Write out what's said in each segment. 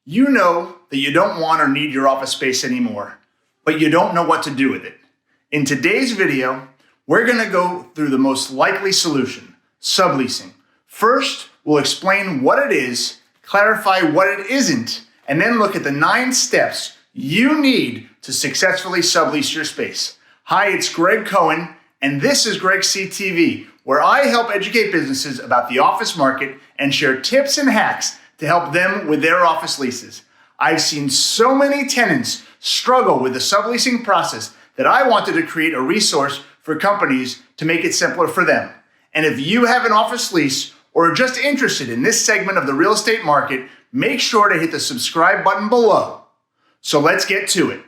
You know that you don't want or need your office space anymore, but you don't know what to do with it. In today's video, we're going to go through the most likely solution, subleasing. First, we'll explain what it is, clarify what it isn't, and then look at the 9 steps you need to successfully sublease your space. Hi, it's Greg Cohen, and this is Greg CTV, where I help educate businesses about the office market and share tips and hacks to help them with their office leases. I've seen so many tenants struggle with the subleasing process that I wanted to create a resource for companies to make it simpler for them. And if you have an office lease or are just interested in this segment of the real estate market, make sure to hit the subscribe button below. So let's get to it.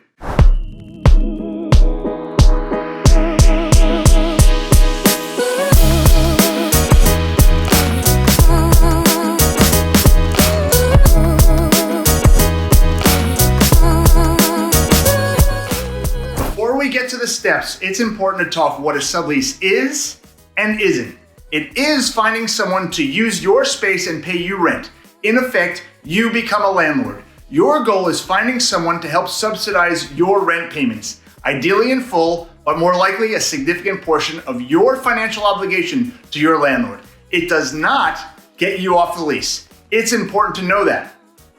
Before we get to the steps, it's important to talk what a sublease is and isn't. It is finding someone to use your space and pay you rent. In effect, you become a landlord. Your goal is finding someone to help subsidize your rent payments, ideally in full, but more likely a significant portion of your financial obligation to your landlord. It does not get you off the lease. It's important to know that.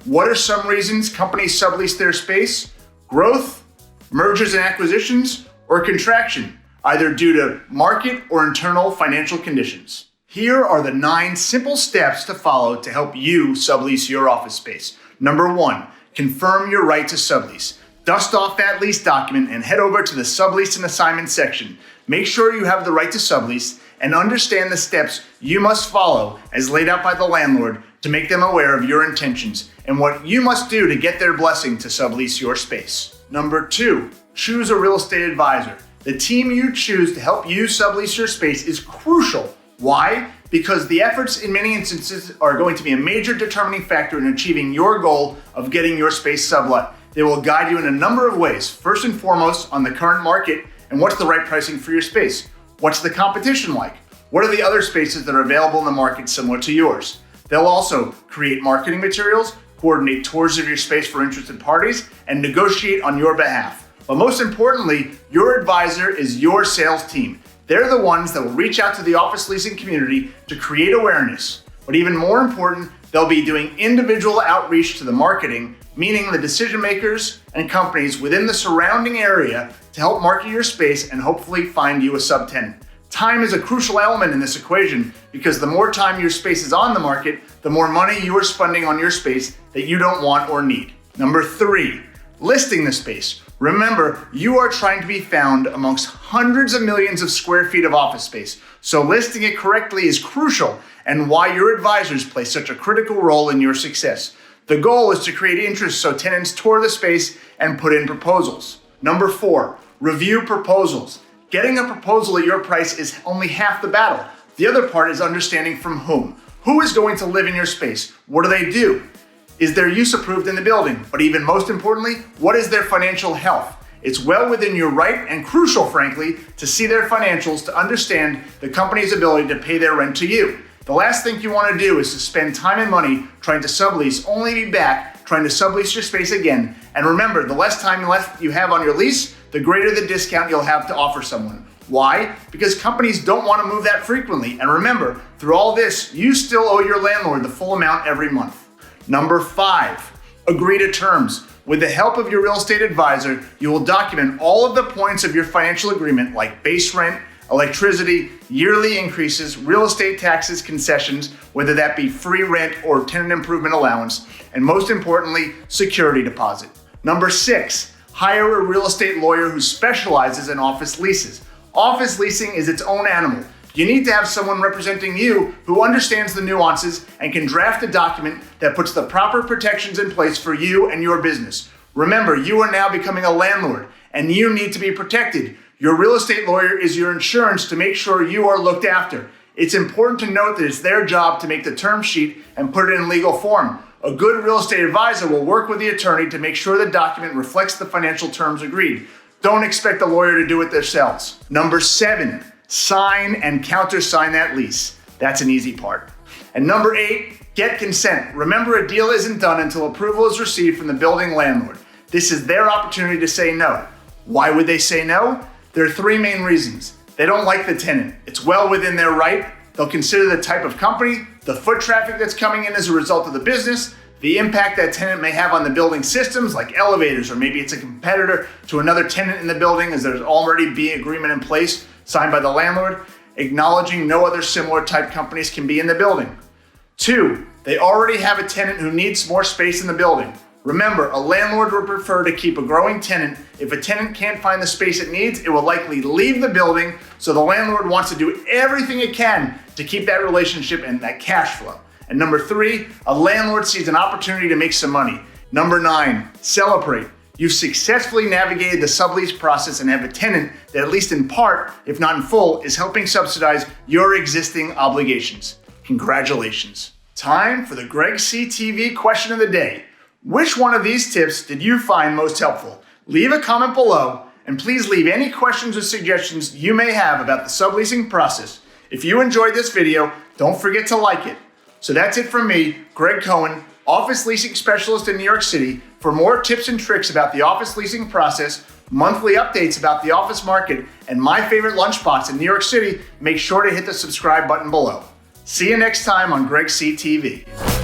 What are some reasons companies sublease their space? Growth, mergers and acquisitions, or contraction, either due to market or internal financial conditions. Here are the 9 simple steps to follow to help you sublease your office space. Number 1, confirm your right to sublease. Dust off that lease document and head over to the sublease and assignment section. Make sure you have the right to sublease and understand the steps you must follow as laid out by the landlord to make them aware of your intentions and what you must do to get their blessing to sublease your space. Number 2, choose a real estate advisor. The team you choose to help you sublease your space is crucial. Why? Because the efforts in many instances are going to be a major determining factor in achieving your goal of getting your space sublet. They will guide you in a number of ways. First and foremost, on the current market and what's the right pricing for your space. What's the competition like? What are the other spaces that are available in the market similar to yours? They'll also create marketing materials, coordinate tours of your space for interested parties, and negotiate on your behalf. But most importantly, your advisor is your sales team. They're the ones that will reach out to the office leasing community to create awareness. But even more important, they'll be doing individual outreach to the marketing, meaning the decision makers and companies within the surrounding area to help market your space and hopefully find you a subtenant. Time is a crucial element in this equation because the more time your space is on the market, the more money you are spending on your space that you don't want or need. Number 3, listing the space. Remember, you are trying to be found amongst hundreds of millions of square feet of office space, so listing it correctly is crucial and why your advisors play such a critical role in your success. The goal is to create interest so tenants tour the space and put in proposals. Number 4, review proposals. Getting a proposal at your price is only half the battle. The other part is understanding from whom. Who is going to live in your space? What do they do? Is their use approved in the building? But even most importantly, what is their financial health? It's well within your right and crucial, frankly, to see their financials to understand the company's ability to pay their rent to you. The last thing you want to do is to spend time and money trying to sublease, only to be back trying to sublease your space again. And remember, the less time left you have on your lease, the greater the discount you'll have to offer someone. Why? Because companies don't want to move that frequently. And remember, through all this, you still owe your landlord the full amount every month. Number 5, agree to terms. With the help of your real estate advisor, you will document all of the points of your financial agreement like base rent, electricity, yearly increases, real estate taxes, concessions, whether that be free rent or tenant improvement allowance, and most importantly, security deposit. Number 6, hire a real estate lawyer who specializes in office leases. Office leasing is its own animal. You need to have someone representing you who understands the nuances and can draft a document that puts the proper protections in place for you and your business. Remember, you are now becoming a landlord and you need to be protected. Your real estate lawyer is your insurance to make sure you are looked after. It's important to note that it's their job to make the term sheet and put it in legal form. A good real estate advisor will work with the attorney to make sure the document reflects the financial terms agreed. Don't expect the lawyer to do it themselves. Number 7, sign and countersign that lease. That's an easy part. And number 8, Get consent. Remember, a deal isn't done until approval is received from the building landlord. This is their opportunity to say no. Why would they say no? There are three main reasons. They don't like the tenant. It's well within their right. They'll consider the type of company, the foot traffic that's coming in as a result of the business, the impact that tenant may have on the building systems like elevators, or maybe it's a competitor to another tenant in the building as there's already be agreement in place signed by the landlord, acknowledging no other similar type companies can be in the building. 2, they already have a tenant who needs more space in the building. Remember, a landlord would prefer to keep a growing tenant. If a tenant can't find the space it needs, it will likely leave the building, so the landlord wants to do everything it can to keep that relationship and that cash flow. And number 3, a landlord sees an opportunity to make some money. Number 9, celebrate. You've successfully navigated the sublease process and have a tenant that, at least in part, if not in full, is helping subsidize your existing obligations. Congratulations. Time for the Greg C. TV question of the day. Which one of these tips did you find most helpful? Leave a comment below, and please leave any questions or suggestions you may have about the subleasing process. If you enjoyed this video, don't forget to like it. So that's it from me, Greg Cohen, office leasing specialist in New York City. For more tips and tricks about the office leasing process, monthly updates about the office market, and my favorite lunch spots in New York City, make sure to hit the subscribe button below. See you next time on Greg C. TV.